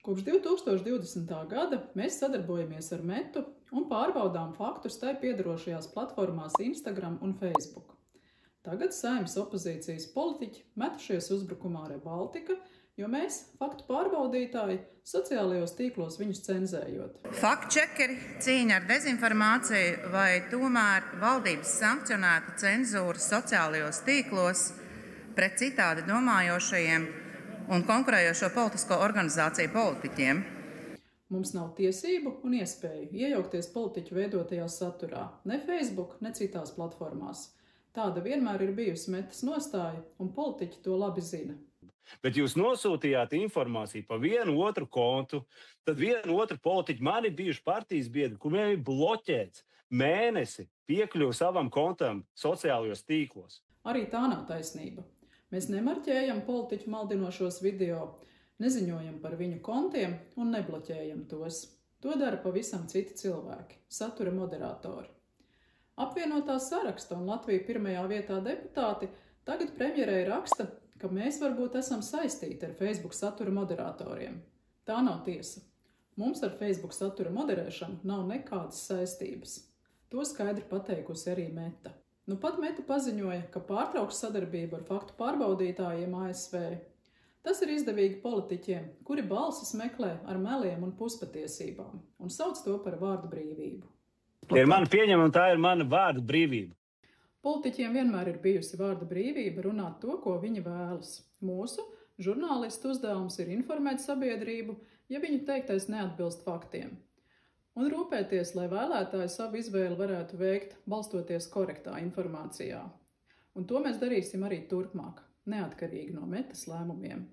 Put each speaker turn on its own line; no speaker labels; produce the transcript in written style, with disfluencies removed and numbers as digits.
Kopš 2020. gada mēs sadarbojamies ar Metu un pārbaudām faktus tai piedarošajās platformās Instagram un Facebook. Tagad Saeimas opozīcijas politiķi metušies uzbrukumā Rebaltika, jo mēs, faktu pārbaudītāji, sociālajos tīklos viņus cenzējot.
Faktčekeri, cīņa ar dezinformāciju vai tomēr valdības sankcionēta cenzūra sociālajos tīklos pret citādi domājošajiem un konkurējošo politisko organizāciju politiķiem.
Mums nav tiesību un iespēju iejaukties politiķu veidotajā saturā, ne Facebook, ne citās platformās. Tāda vienmēr ir bijusi Metas nostāja, un politiķi to labi zina.
Bet jūs nosūtījāt informāciju pa vienu otru kontu, tad vienu otru politiķu, mani bijuši partijas biedri, kuriem ir bloķēts mēnesi piekļuvu savam kontam sociālajos tīklos.
Arī tā nav taisnība. Mēs nemarķējam politiķu maldinošos video, neziņojam par viņu kontiem un nebloķējam tos. To dara pavisam citi cilvēki, satura moderatori. Apvienotā saraksta un Latvija pirmajā vietā deputāti tagad premjerei raksta, ka mēs varbūt esam saistīti ar Facebook satura moderatoriem. Tā nav tiesa. Mums ar Facebook satura moderēšanu nav nekādas saistības. To skaidri pateikusi arī Meta. Nu pat Meta paziņoja, ka pārtrauks sadarbību ar faktu pārbaudītājiem ASV. Tas ir izdevīgi politiķiem, kuri balsis meklē ar meliem un puspatiesībām un sauc to par vārdu brīvību.
Ir mana pieņemama, un tā ir mana vārda brīvība.
Politiķiem vienmēr ir bijusi vārda brīvība runāt to, ko viņi vēlas. Mūsu, žurnālistu uzdevums ir informēt sabiedrību, ja viņu teiktais neatbilst faktiem. Un rūpēties, lai vēlētāji savu izvēli varētu veikt, balstoties korektā informācijā. Un to mēs darīsim arī turpmāk, neatkarīgi no Metas lēmumiem.